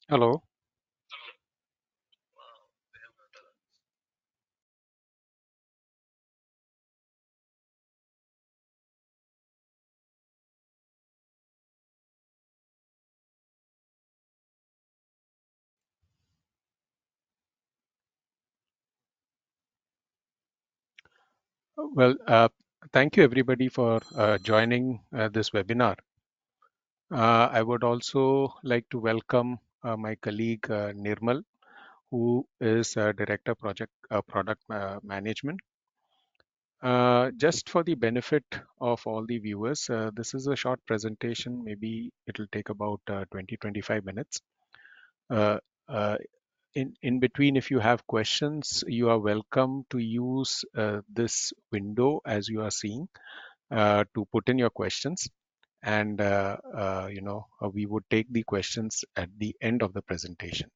Hello. Well, thank you everybody for joining this webinar. I would also like to welcome my colleague Nirmal, who is Director Product Management. Just for the benefit of all the viewers, this is a short presentation. Maybe it'll take about 20-25 minutes. Uh, uh, in between, if you have questions, you are welcome to use this window as you are seeing to put in your questions, and we would take the questions at the end of the presentation.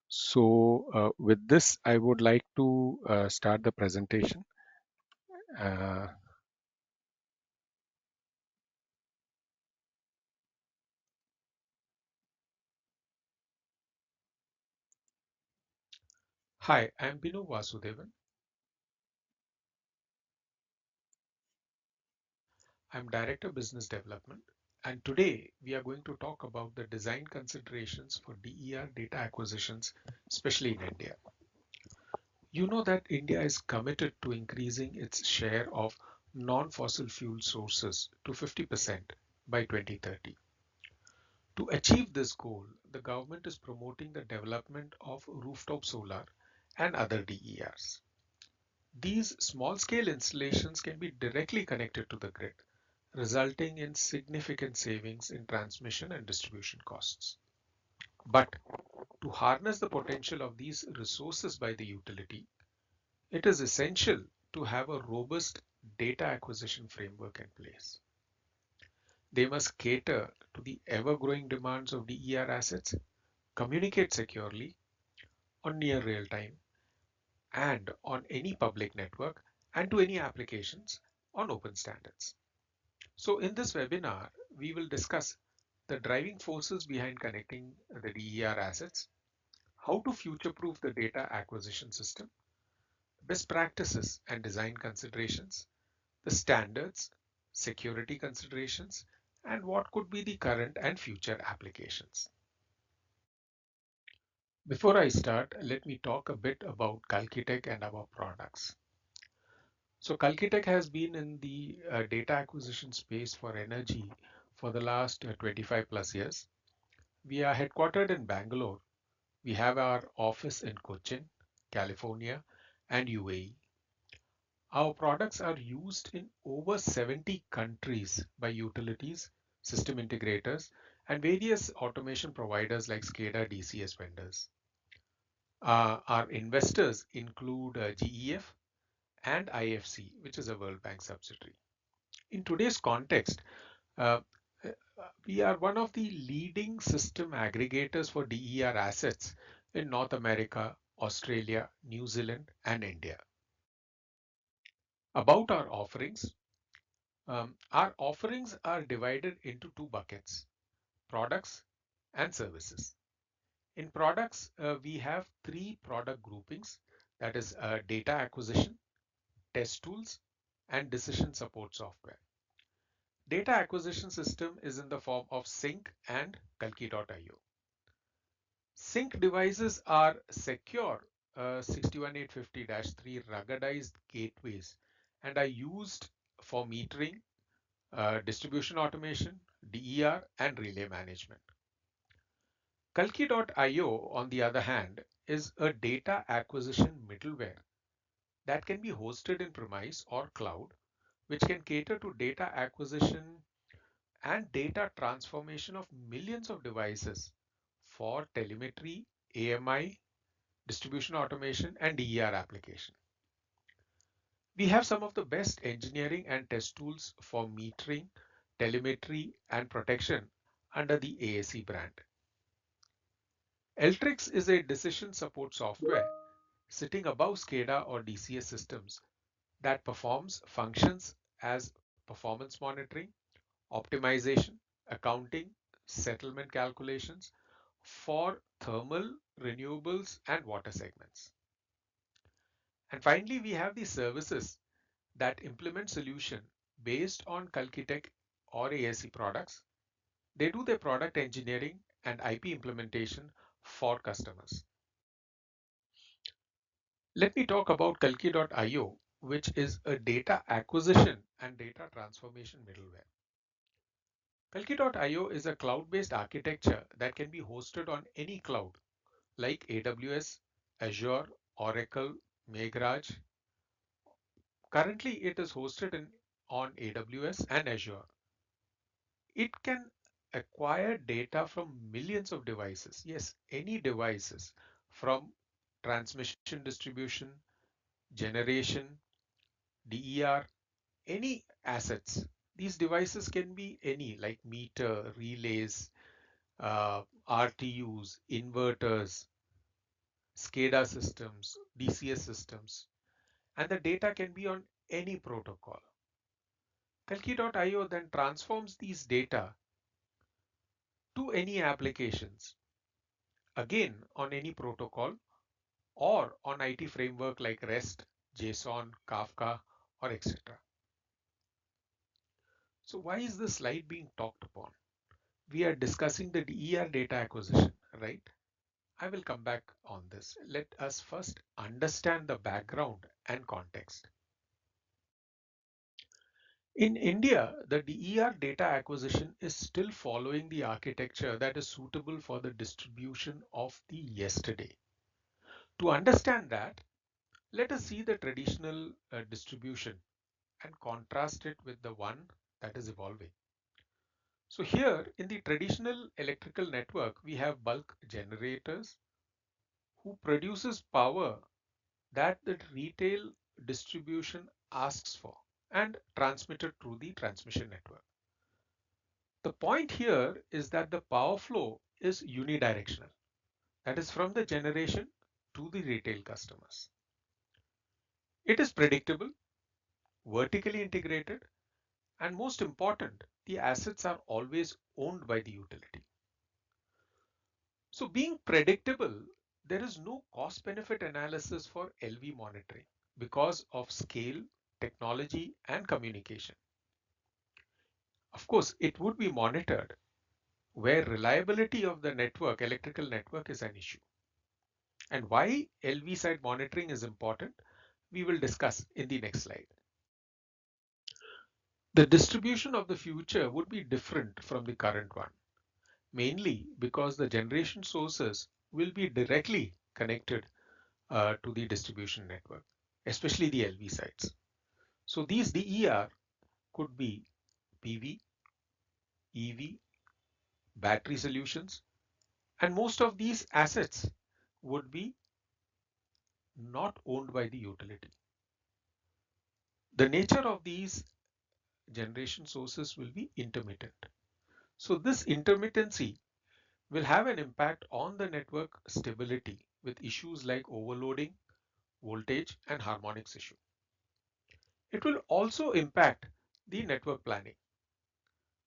So with this, I would like to start the presentation. Uh, Hi, I'm Binu Vasudevan. I'm Director Business Development, and today we are going to talk about the design considerations for DER data acquisitions, especially in India. You know that India is committed to increasing its share of non-fossil fuel sources to 50% by 2030. To achieve this goal, the government is promoting the development of rooftop solar and other DERs. These small-scale installations can be directly connected to the grid, resulting in significant savings in transmission and distribution costs. But to harness the potential of these resources by the utility, it is essential to have a robust data acquisition framework in place. They must cater to the ever-growing demands of DER assets, communicate securely on near real time and on any public network, and to any applications on open standards. So in this webinar, we will discuss the driving forces behind connecting the DER assets, how to future-proof the data acquisition system, best practices and design considerations, the standards, security considerations, and what could be the current and future applications. Before I start, let me talk a bit about Kalkitech and our products. So Kalkitech has been in the data acquisition space for energy for the last 25 plus years. We are headquartered in Bangalore. We have our office in Cochin, California, and UAE. Our products are used in over 70 countries by utilities, system integrators, and various automation providers like SCADA DCS vendors. Our investors include GEF and IFC, which is a World Bank subsidiary. In today's context, uh, we are one of the leading system aggregators for DER assets in North America, Australia, New Zealand, and India. About our offerings are divided into two buckets, products and services. In products, we have three product groupings, that is data acquisition, test tools, and decision support software. Data acquisition system is in the form of Sync and Kalki.io. Sync devices are secure 61850-3 ruggedized gateways and are used for metering, distribution automation, DER, and relay management. Kalki.io, on the other hand, is a data acquisition middleware that can be hosted in premise or cloud, which can cater to data acquisition and data transformation of millions of devices for telemetry, AMI, distribution automation, and DER application. We have some of the best engineering and test tools for metering, telemetry, and protection under the ASE brand. Eltrix is a decision support software sitting above SCADA or DCS systems that performs functions as performance monitoring, optimization, accounting, settlement calculations for thermal, renewables, and water segments. And finally, we have the services that implement solution based on Kalkitech or ASC products. They do their product engineering and IP implementation for customers. Let me talk about Kalki.io, which is a data acquisition and data transformation middleware. Kalki.io is a cloud-based architecture that can be hosted on any cloud like AWS, Azure, Oracle, Meghraj. Currently, it is hosted on AWS and Azure. It can acquire data from millions of devices. Yes, any devices from transmission distribution, generation, DER, any assets. These devices can be any like meter, relays, RTUs, inverters, SCADA systems, DCS systems, and the data can be on any protocol. Kalki.io then transforms these data to any applications, again on any protocol or on IT framework like REST, JSON, Kafka, or etc. So why is this slide being talked upon? We are discussing the DER data acquisition, right? I will come back on this. Let us first understand the background and context. In India, the DER data acquisition is still following the architecture that is suitable for the distribution of the yesterday. To understand that, let us see the traditional distribution and contrast it with the one that is evolving. So here in the traditional electrical network, we have bulk generators who produces power that the retail distribution asks for and transmitted through the transmission network. The point here is that the power flow is unidirectional, that is from the generation to the retail customers. It is predictable, vertically integrated, and most important, the assets are always owned by the utility. So being predictable, there is no cost benefit analysis for LV monitoring because of scale, technology, and communication. Of course, it would be monitored where reliability of the network, electrical network, is an issue. And why LV side monitoring is important, we will discuss in the next slide. The distribution of the future would be different from the current one, mainly because the generation sources will be directly connected to the distribution network, especially the LV sites. So these DER could be PV, EV, battery solutions, and most of these assets would be not owned by the utility. The nature of these generation sources will be intermittent. So this intermittency will have an impact on the network stability with issues like overloading, voltage, and harmonics issue. It will also impact the network planning.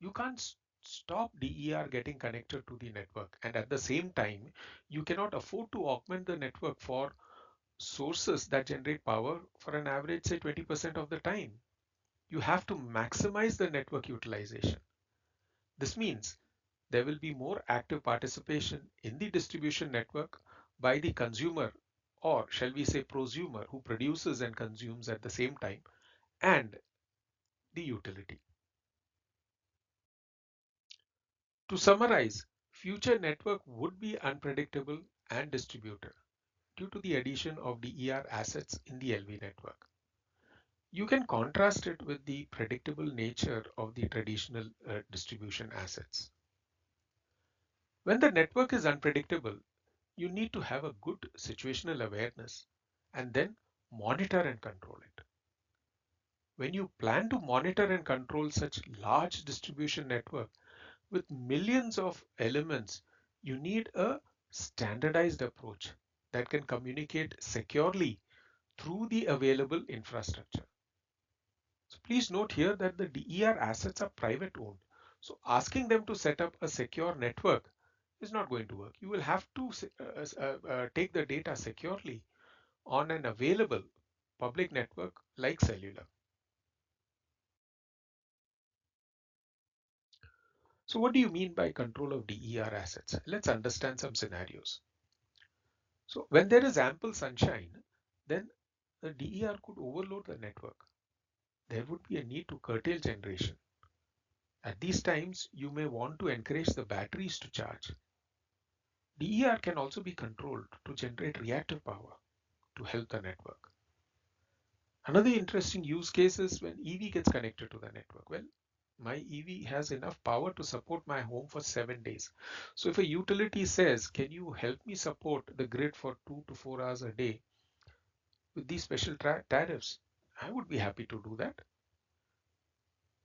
You can't stop DER getting connected to the network, and at the same time, you cannot afford to augment the network for sources that generate power for an average, say 20% of the time. You have to maximize the network utilization. This means there will be more active participation in the distribution network by the consumer, or shall we say prosumer, who produces and consumes at the same time, and the utility. To summarize, future network would be unpredictable and distributed due to the addition of DER assets in the LV network. You can contrast it with the predictable nature of the traditional distribution assets. When the network is unpredictable, you need to have a good situational awareness and then monitor and control it. When you plan to monitor and control such large distribution network with millions of elements, you need a standardized approach that can communicate securely through the available infrastructure. So please note here that the DER assets are private owned. So asking them to set up a secure network is not going to work. You will have to take the data securely on an available public network like cellular. So what do you mean by control of DER assets? Let's understand some scenarios. So when there is ample sunshine, then the DER could overload the network. There would be a need to curtail generation. At these times, you may want to encourage the batteries to charge. DER can also be controlled to generate reactive power to help the network. Another interesting use case is when EV gets connected to the network. Well, my EV has enough power to support my home for 7 days. So if a utility says, can you help me support the grid for 2 to 4 hours a day with these special tariffs, I would be happy to do that.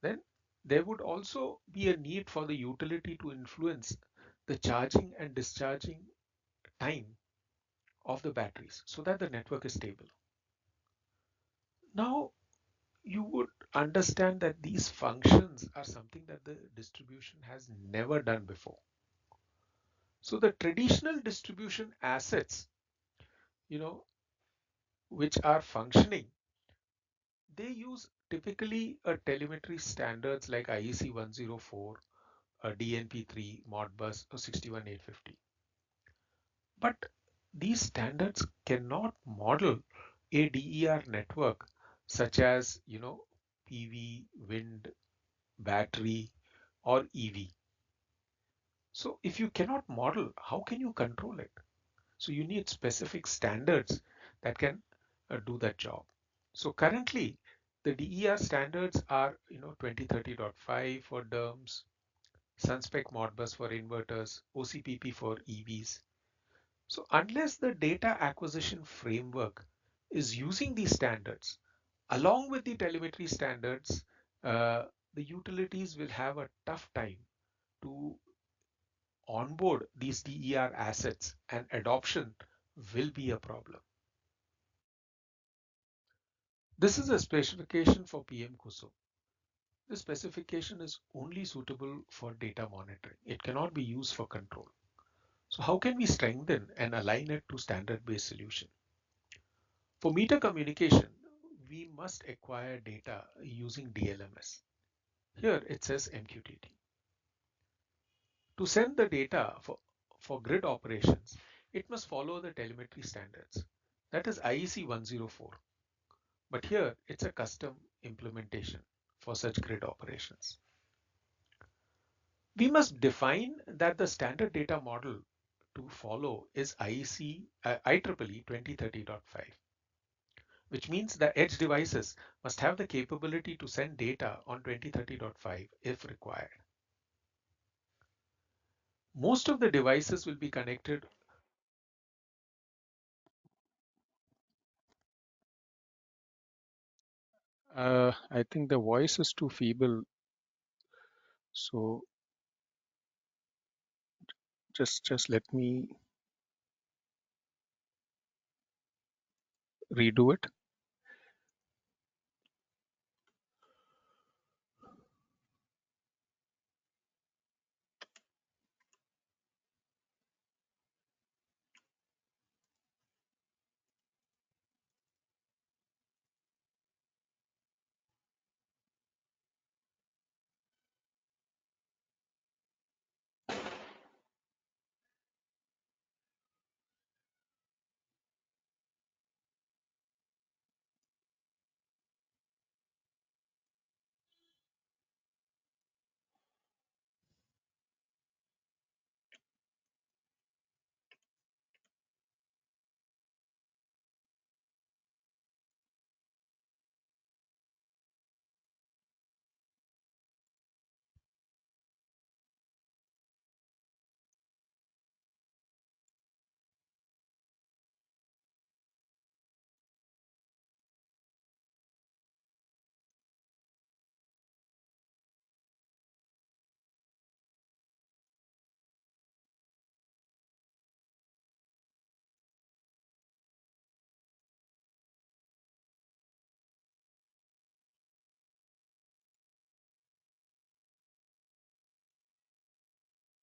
Then there would also be a need for the utility to influence the charging and discharging time of the batteries so that the network is stable. Now, you would understand that these functions are something that the distribution has never done before. So the traditional distribution assets, you know, which are functioning, they use typically a telemetry standards like IEC 104, a DNP3, Modbus, or 61850. But these standards cannot model a DER network such as, PV, wind, battery, or EV. So if you cannot model, how can you control it? So you need specific standards that can do that job. So currently, the DER standards are 2030.5 for DERMS, Sunspec Modbus for inverters, OCPP for EVs. So unless the data acquisition framework is using these standards, along with the telemetry standards, the utilities will have a tough time to onboard these DER assets, and adoption will be a problem. This is a specification for PM KUSUM. This specification is only suitable for data monitoring. It cannot be used for control. So how can we strengthen and align it to standard-based solution? For meter communication, we must acquire data using DLMS. Here it says MQTT. To send the data for grid operations, it must follow the telemetry standards. That is IEC 104. But here it's a custom implementation for such grid operations. We must define that the standard data model to follow is IEEE 2030.5, which means the edge devices must have the capability to send data on 2030.5 if required. Most of the devices will be connected. I think the voice is too feeble, so just let me redo it.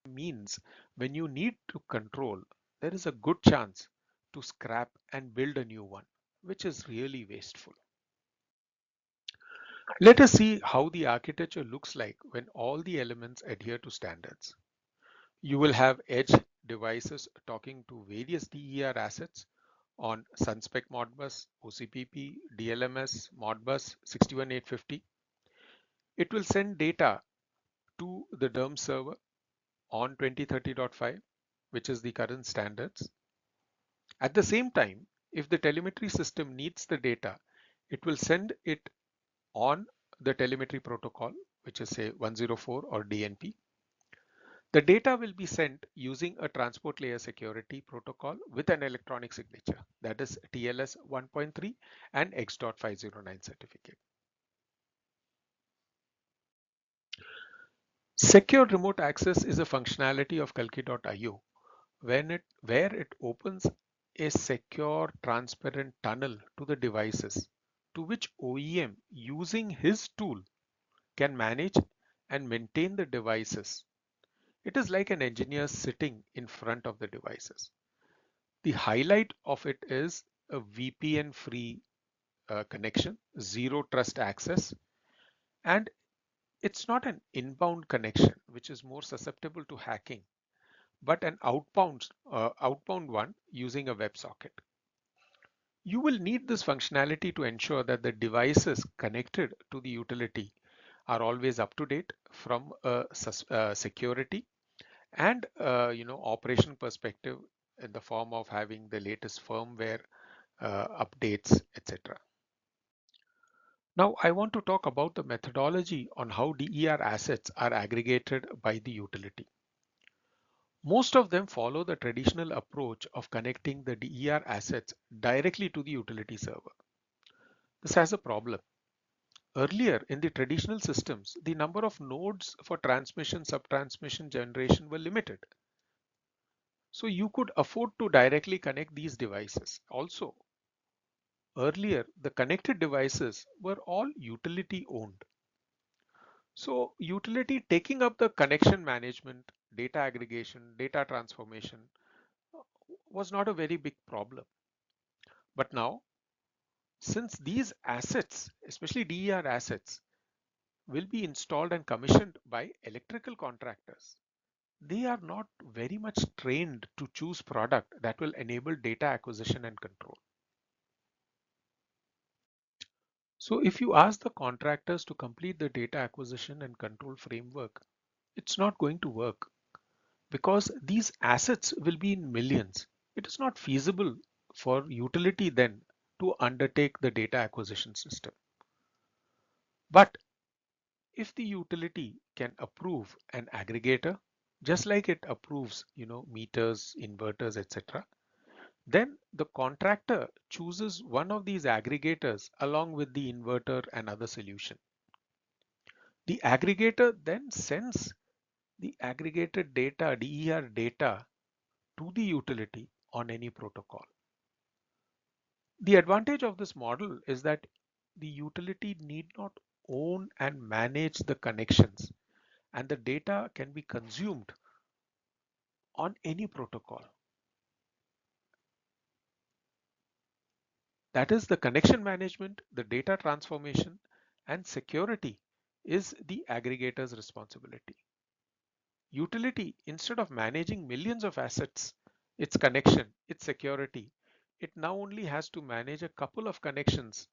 means when you need to control, there is a good chance to scrap and build a new one, which is really wasteful. Let us see how the architecture looks like when all the elements adhere to standards. You will have edge devices talking to various DER assets on Sunspec Modbus, OCPP, DLMS, Modbus 61850. It will send data to the DERM server on 2030.5, which is the current standards. At the same time, if the telemetry system needs the data, it will send it on the telemetry protocol, which is say 104 or DNP. The data will be sent using a transport layer security protocol with an electronic signature, that is TLS 1.3 and X.509 certificate. Secure remote access is a functionality of Kalki.io where it opens a secure transparent tunnel to the devices to which OEM using his tool can manage and maintain the devices. It is like an engineer sitting in front of the devices. The highlight of it is a VPN free connection, zero trust access, and it's not an inbound connection, which is more susceptible to hacking, but an outbound one using a WebSocket. You will need this functionality to ensure that the devices connected to the utility are always up to date from a security and operation perspective in the form of having the latest firmware updates, etc. Now I want to talk about the methodology on how DER assets are aggregated by the utility. Most of them follow the traditional approach of connecting the DER assets directly to the utility server. This has a problem. Earlier in the traditional systems, the number of nodes for transmission, subtransmission generation were limited. So you could afford to directly connect these devices. Also, earlier the connected devices were all utility owned. So utility taking up the connection management, data aggregation, data transformation was not a very big problem. But now, since these assets, especially DER assets, will be installed and commissioned by electrical contractors, they are not very much trained to choose product that will enable data acquisition and control. So if you ask the contractors to complete the data acquisition and control framework, it's not going to work because these assets will be in millions. It is not feasible for utility then to undertake the data acquisition system. But if the utility can approve an aggregator, just like it approves, meters, inverters, etc., then the contractor chooses one of these aggregators along with the inverter and other solution. The aggregator then sends the aggregated data, DER data, to the utility on any protocol. The advantage of this model is that the utility need not own and manage the connections, and the data can be consumed on any protocol. That is, the connection management, the data transformation, and security is the aggregator's responsibility. Utility, instead of managing millions of assets, its connection, its security, it now only has to manage a couple of connections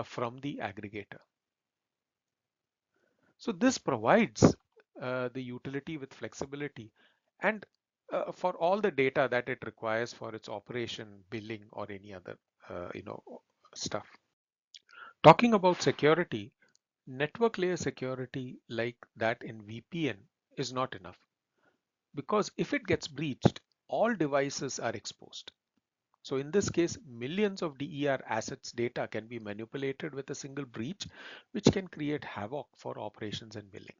from the aggregator. So this provides the utility with flexibility and for all the data that it requires for its operation, billing, or any other stuff. Talking about security, network layer security like that in VPN is not enough because if it gets breached, all devices are exposed. So in this case, millions of DER assets data can be manipulated with a single breach, which can create havoc for operations and billing.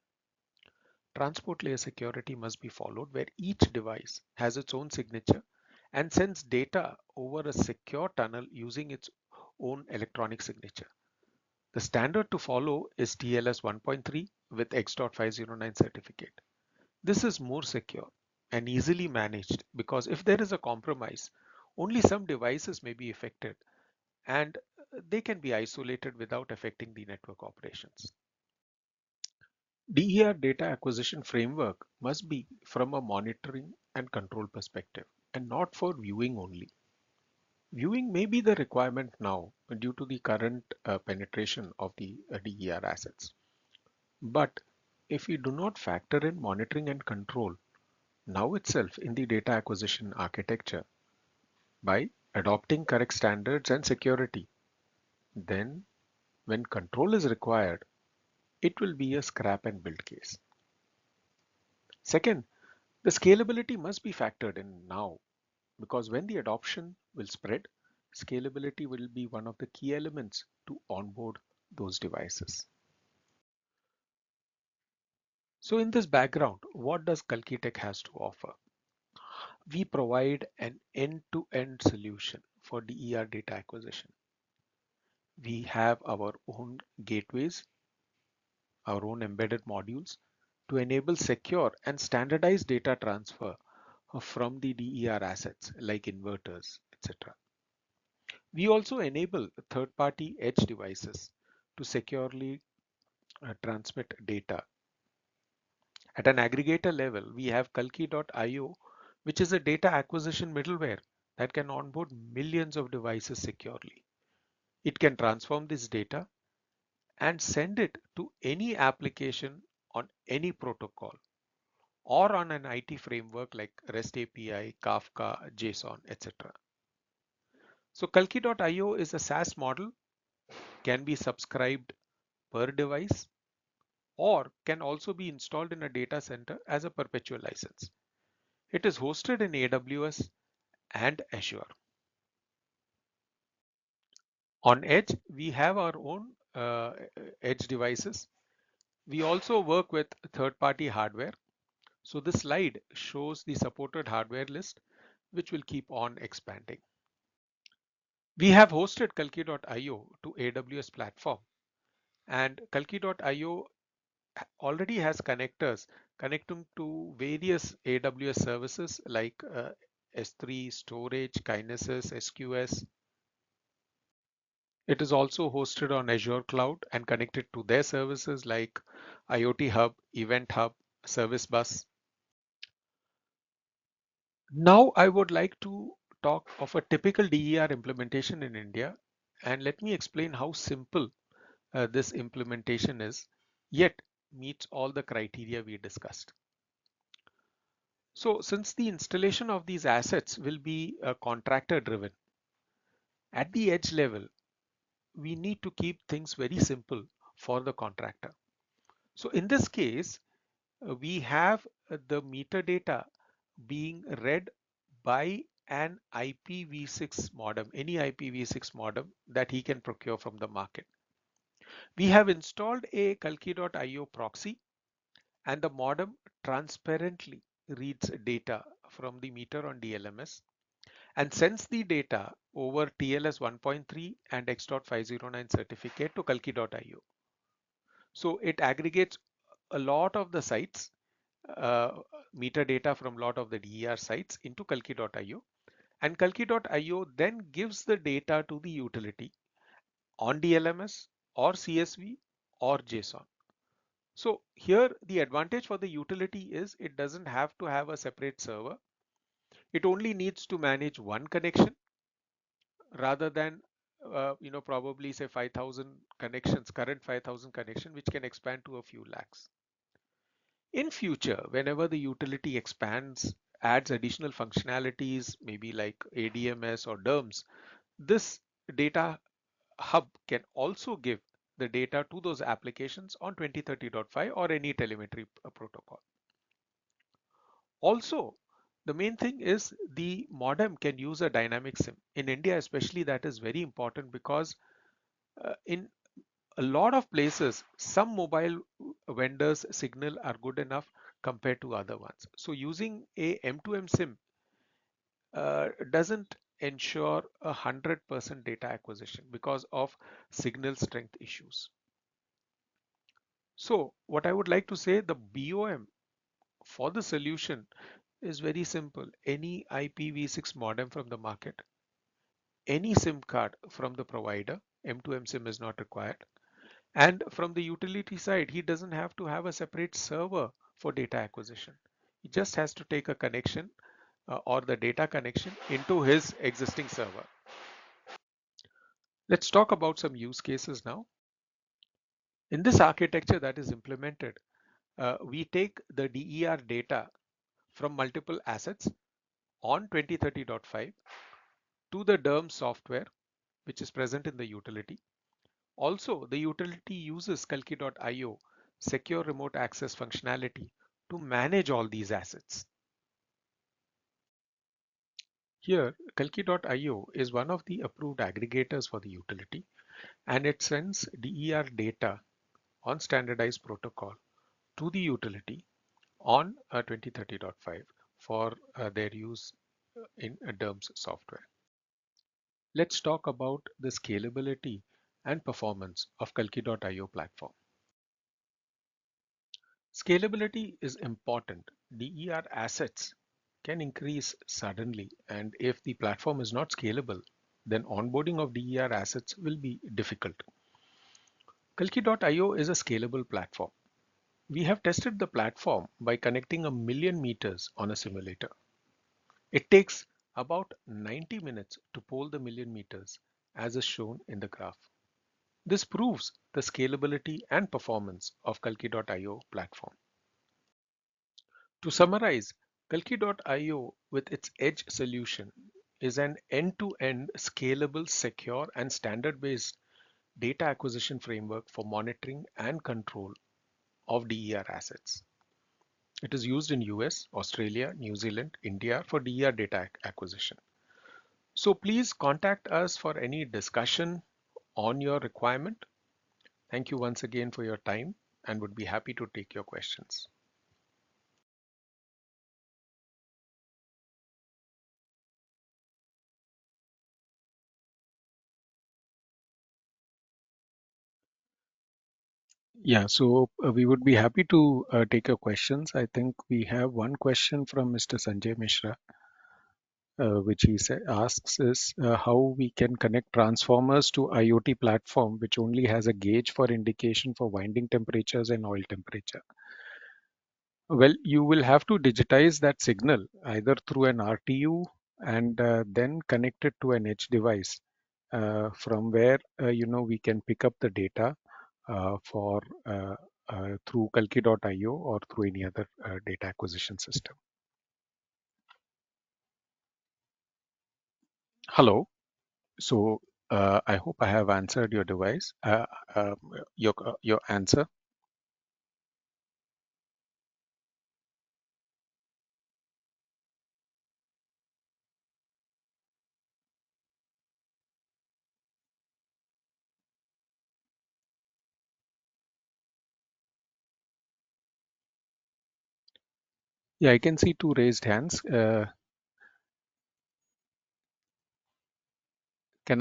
Transport layer security must be followed where each device has its own signature and sends data over a secure tunnel using its own electronic signature. The standard to follow is TLS 1.3 with X.509 certificate. This is more secure and easily managed because if there is a compromise, only some devices may be affected and they can be isolated without affecting the network operations. DER data acquisition framework must be from a monitoring and control perspective and not for viewing only. Viewing may be the requirement now due to the current penetration of the DER assets. But if we do not factor in monitoring and control now itself in the data acquisition architecture by adopting correct standards and security, then when control is required, it will be a scrap and build case. Second, the scalability must be factored in now because when the adoption will spread, scalability will be one of the key elements to onboard those devices. So in this background, what does Kalki Tech has to offer? We provide an end-to-end solution for DER data acquisition. We have our own gateways, our own embedded modules to enable secure and standardized data transfer from the DER assets like inverters, etc. We also enable third-party edge devices to securely transmit data. At an aggregator level, we have Kalki.io, which is a data acquisition middleware that can onboard millions of devices securely. It can transform this data and send it to any application on any protocol or on an IT framework like REST API, Kafka, JSON, etc. So Kalki.io is a SaaS model, can be subscribed per device or can also be installed in a data center as a perpetual license. It is hosted in AWS and Azure. On Edge, we have our own Edge devices. We also work with third-party hardware. So this slide shows the supported hardware list, which will keep on expanding. We have hosted Kalki.io to AWS platform, and Kalki.io already has connectors connecting to various AWS services like S3, storage, Kinesis, SQS. It is also hosted on Azure Cloud and connected to their services like IoT Hub, Event Hub, Service Bus. Now I would like to talk of a typical DER implementation in India, and let me explain how simple this implementation is, yet meets all the criteria we discussed. So since the installation of these assets will be contractor driven, at the edge level, we need to keep things very simple for the contractor. So in this case, we have the meter data being read by an IPv6 modem, any IPv6 modem that he can procure from the market. We have installed a Kalki.io proxy and the modem transparently reads data from the meter on DLMS and sends the data over TLS 1.3 and X.509 certificate to Kalki.io. So it aggregates a lot of the sites, uh, meter data from a lot of the DER sites into Kalki.io, and Kalki.io then gives the data to the utility on DLMS or CSV or JSON. So here the advantage for the utility is it doesn't have to have a separate server. It only needs to manage one connection rather than probably say 5,000 connections, current 5,000 connection, which can expand to a few lakhs. In future, whenever the utility expands, adds additional functionalities, maybe like ADMS or DERMS, this data hub can also give the data to those applications on 2030.5 or any telemetry protocol. Also, the main thing is the modem can use a dynamic SIM. In India, especially, that is very important because in a lot of places, some mobile vendors signal are good enough compared to other ones. So using a M2M SIM doesn't ensure 100% data acquisition because of signal strength issues. So what I would like to say, the BOM For the solution is very simple. Any IPv6 modem from the market, any SIM card from the provider, M2M SIM is not required. And from the utility side, he doesn't have to have a separate server for data acquisition. He just has to take a connection or the data connection into his existing server. Let's talk about some use cases now. In this architecture that is implemented, we take the DER data from multiple assets on 2030.5 to the DERM software, which is present in the utility. Also, the utility uses Kalki.io secure remote access functionality to manage all these assets. Here, Kalki.io is one of the approved aggregators for the utility, and it sends DER data on standardized protocol to the utility on 2030.5 for their use in DERMS software. Let's talk about the scalability and performance of Kalki.io platform. Scalability is important. DER assets can increase suddenly, and if the platform is not scalable, then onboarding of DER assets will be difficult. Kalki.io is a scalable platform. We have tested the platform by connecting 1 million meters on a simulator. It takes about 90 minutes to poll the 1 million meters, as is shown in the graph. This proves the scalability and performance of Kalki.io platform. To summarize, Kalki.io with its edge solution is an end-to-end scalable, secure, and standard-based data acquisition framework for monitoring and control of DER assets. It is used in US, Australia, New Zealand, India for DER data acquisition. So please contact us for any discussion on your requirement. Thank you once again for your time and would be happy to take your questions. Yeah, so we would be happy to take your questions. I think we have one question from Mr. Sanjay Mishra, which asks is how we can connect transformers to IoT platform, which only has a gauge for indication for winding temperatures and oil temperature. Well, you will have to digitize that signal either through an RTU and then connect it to an edge device from where we can pick up the data for through Kalki.io or through any other data acquisition system. Hello. So I hope I have answered your device, your answer. Yeah, I can see two raised hands. Can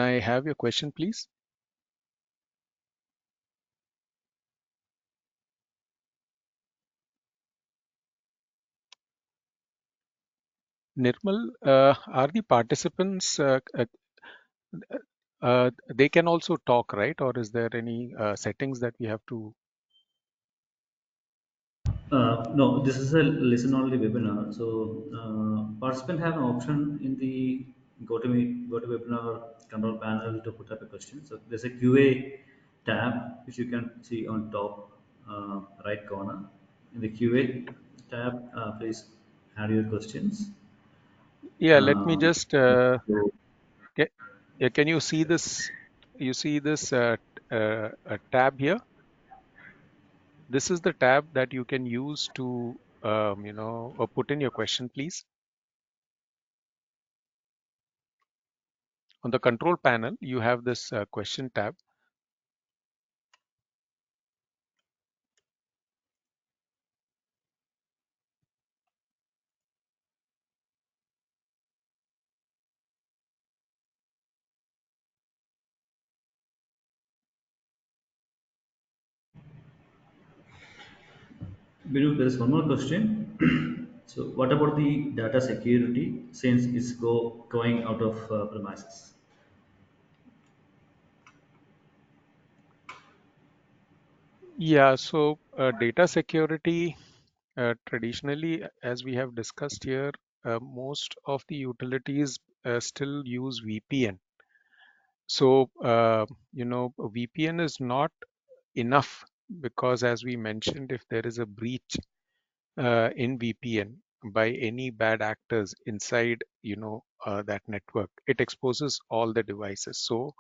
I have your question, please? Nirmal, are the participants, they can also talk, right? Or is there any settings that we have to? No, this is a listen-only webinar. So, participant have an option in the GoToWebinar control panel to put up a question. So, there's a QA tab which you can see on top right corner. In the QA tab, please add your questions. Yeah, let me Uh, just. Ca- yeah, can you see this? You see this tab here? This is the tab that you can use to, put in your question, please. On the control panel, you have this question tab. Binu, there is one more question. So, what about the data security since it's going out of premises? Yeah, so data security, traditionally, as we have discussed here, most of the utilities still use VPN. So, VPN is not enough because, as we mentioned, if there is a breach in VPN by any bad actors inside, that network, it exposes all the devices. So,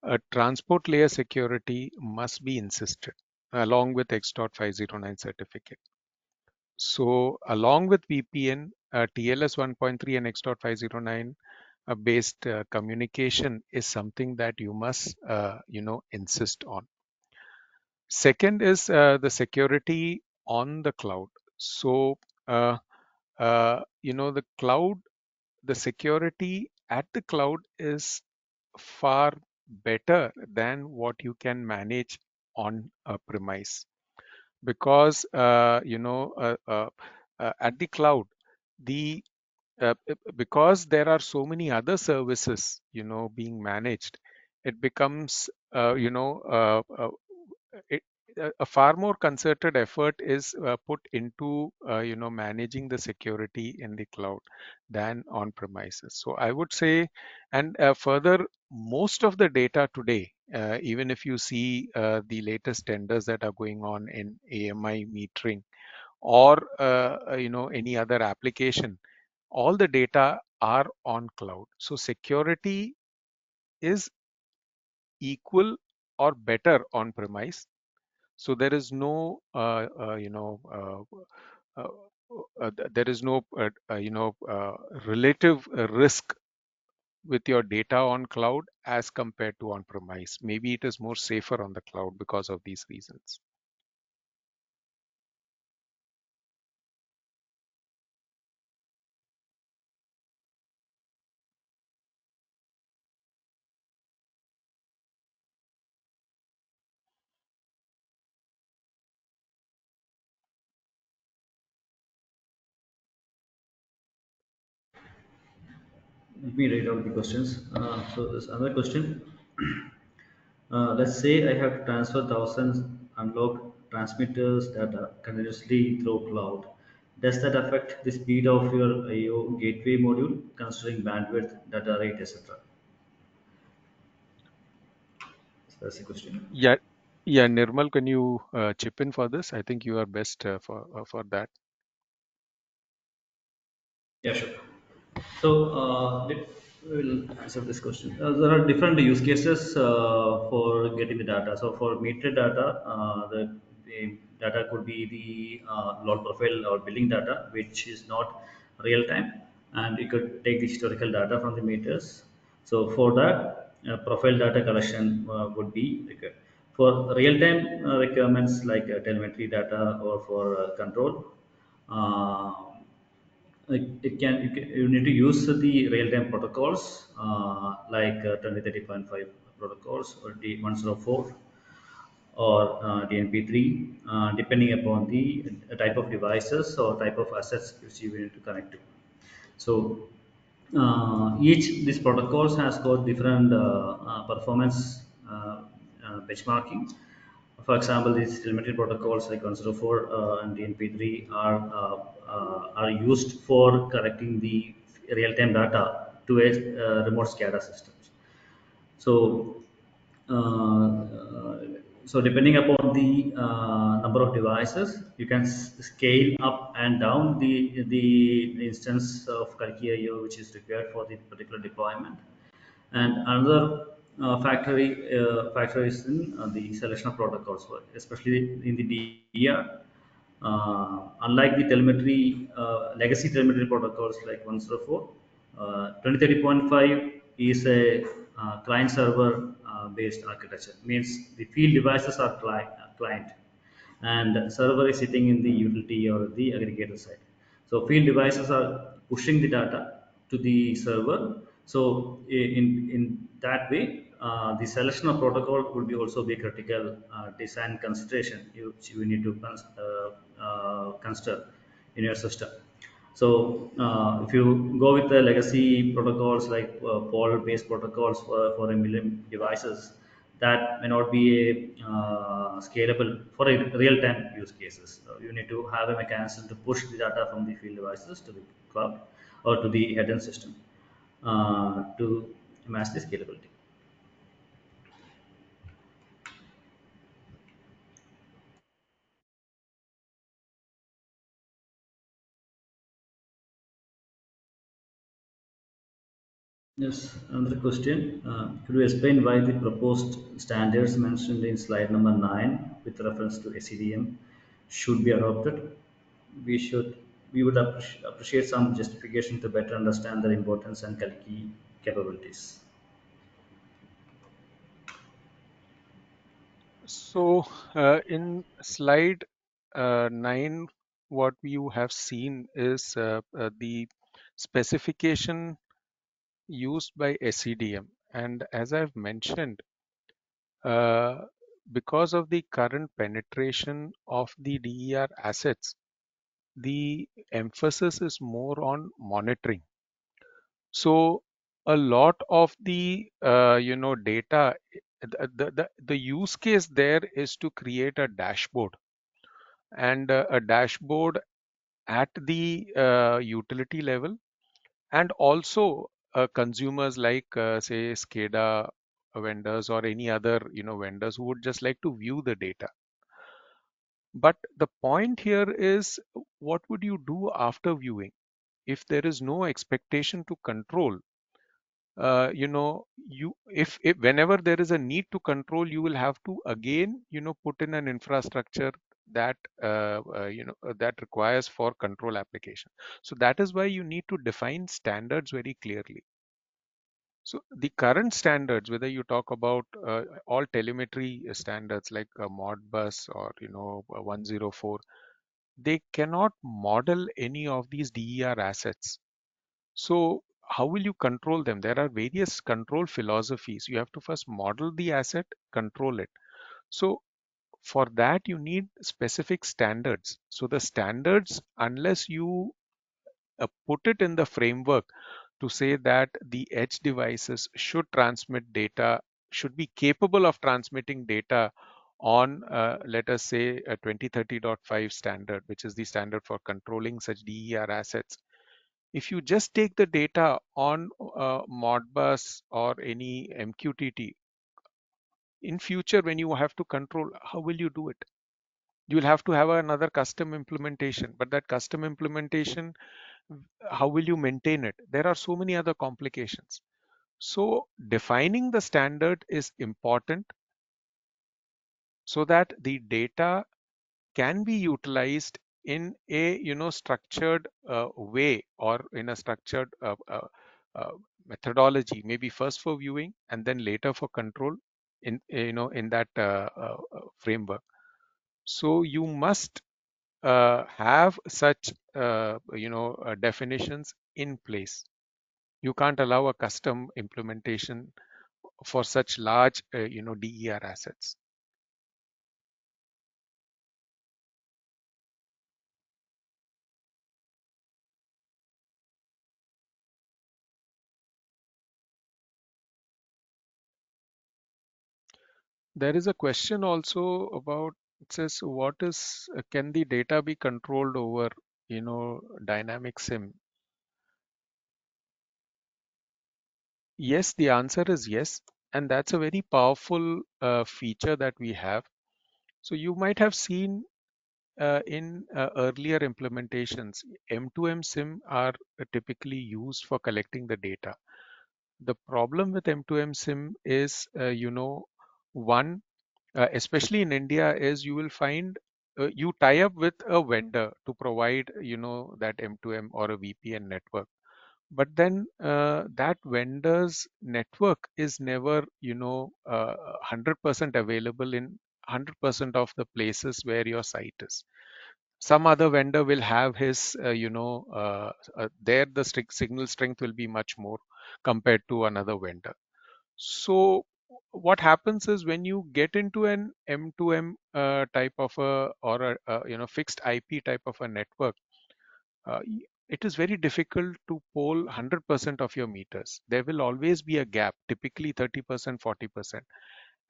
a transport layer security must be insisted along with X.509 certificate. So, along with VPN, TLS 1.3 and X.509 based communication is something that you must, insist on. Second is the security on the cloud. So, uh, the cloud, the security at the cloud is far better than what you can manage on a premise because at the cloud the because there are so many other services being managed, it becomes it, a far more concerted effort is put into managing the security in the cloud than on premises. So I would say, and further, most of the data today, even if you see the latest tenders that are going on in AMI metering or any other application, all the data are on cloud. So security is equal or better on premise. So there is no there is no relative risk with your data on cloud as compared to on premise. Maybe it is more safer on the cloud because of these reasons. Let me write out the questions. So, there's another question. Let's say I have to transfer thousands unlocked transmitters data continuously through cloud. Does that affect the speed of your IO gateway module, considering bandwidth, data rate, etc.? So that's the question. Yeah, yeah, Nirmal, can you chip in for this? I think you are best for that. Yeah, sure. So, we'll answer this question. There are different use cases for getting the data. So, for meter data, the data could be the load profile or billing data, which is not real time, and you could take the historical data from the meters. So, for that, profile data collection would be required. For real time requirements like telemetry data or for control. Uh, you need to use the real-time protocols like 2030.5 protocols or D104 or DNP3 depending upon the type of devices or type of assets which you need to connect to. So each these protocols has got different performance benchmarking. For example, these telemetry protocols like 104 and DNP3 are used for collecting the real-time data to a remote SCADA systems. So, so depending upon the number of devices, you can scale up and down the instance of Kalki IO which is required for the particular deployment. And another factor is in the selection of protocols, especially in the DER. Unlike the telemetry, legacy telemetry protocols like 104, 2030.5 is a client server based architecture. Means the field devices are client and server is sitting in the utility or the aggregator side. So field devices are pushing the data to the server. So in that way, the selection of protocol would be also be critical design consideration which you need to consider in your system. So if you go with the legacy protocols like pole-based protocols for a million devices, that may not be a scalable for a real-time use cases. You need to have a mechanism to push the data from the field devices to the cloud or to the head-end system to match the scalability. Yes, another question. Could you explain why the proposed standards mentioned in slide number 9 with reference to SCDM should be adopted? We should we would appreciate some justification to better understand their importance and key capabilities. So, in slide 9, what you have seen is the specification used by SCDM. And as I've mentioned, uh, because of the current penetration of the DER assets, the emphasis is more on monitoring. So, a lot of the data, the use case there is to create a dashboard, and a dashboard at the utility level, and also consumers like say SCADA vendors or any other vendors who would just like to view the data. But the point here is, what would you do after viewing if there is no expectation to control? You if whenever there is a need to control, you will have to again put in an infrastructure that that requires for control application. So that is why you need to define standards very clearly. So the current standards, whether you talk about all telemetry standards like Modbus or 104, they cannot model any of these DER assets. So how will you control them? There are various control philosophies. You have to first model the asset, control it. So for that, you need specific standards. So the standards, unless you put it in the framework to say that the edge devices should transmit data, should be capable of transmitting data on, let us say, a 2030.5 standard, which is the standard for controlling such DER assets. If you just take the data on Modbus or any MQTT, in future when you have to control, how will you do it? You will have to have another custom implementation, but that custom implementation, how will you maintain it? There are so many other complications. So defining the standard is important so that the data can be utilized in a structured way, or in a structured uh, methodology, maybe first for viewing and then later for control in in that framework. So you must have such definitions in place. You can't allow a custom implementation for such large DER assets. There is a question also about, it says, what is can the data be controlled over dynamic sim? Yes, the answer is yes, and that's a very powerful feature that we have. So you might have seen in earlier implementations, M2M sim are typically used for collecting the data. The problem with M2M sim is, one, especially in India, is you will find you tie up with a vendor to provide, that M2M or a VPN network. But then that vendor's network is never, 100% available in 100% of the places where your site is. Some other vendor will have his, there the signal strength will be much more compared to another vendor. So what happens is when you get into an M2M type of a or fixed IP type of a network, it is very difficult to poll 100% of your meters. There will always be a gap, typically 30%, 40%.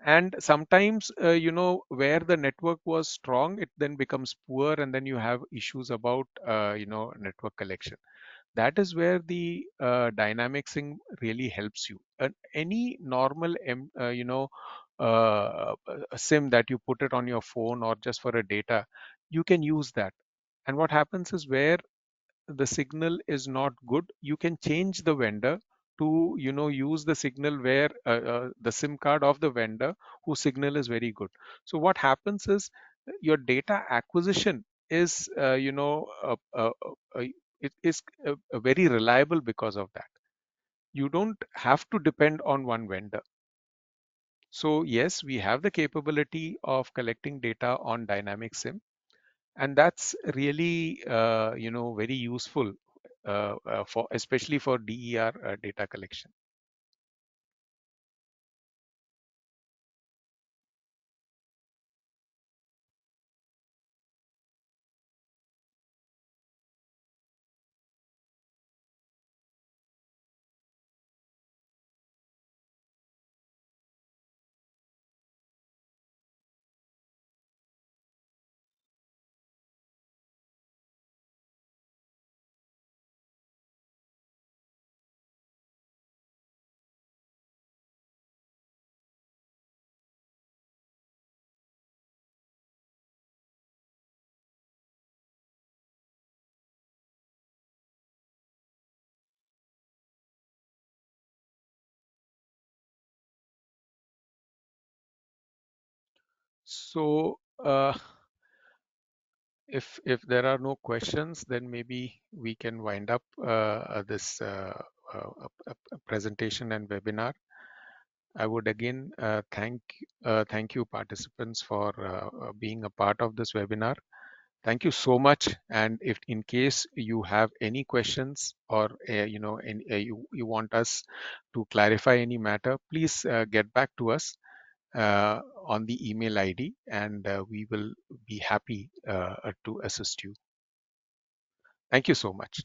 And sometimes, where the network was strong, it then becomes poor, and then you have issues about, network collection. That is where the dynamic sync really helps you. Any normal a sim that you put it on your phone or just for a data, you can use that. And what happens is where the signal is not good, you can change the vendor to use the signal where the sim card of the vendor whose signal is very good. So what happens is your data acquisition is it is very reliable because of that. You don't have to depend on one vendor. So yes, we have the capability of collecting data on dynamic sim, and that's really very useful for especially for DER data collection. So if there are no questions, then maybe we can wind up this presentation and webinar. I would again thank you participants for being a part of this webinar. Thank you so much. And if in case you have any questions or you want us to clarify any matter, please get back to us on the email ID, and we will be happy to assist you. Thank you so much.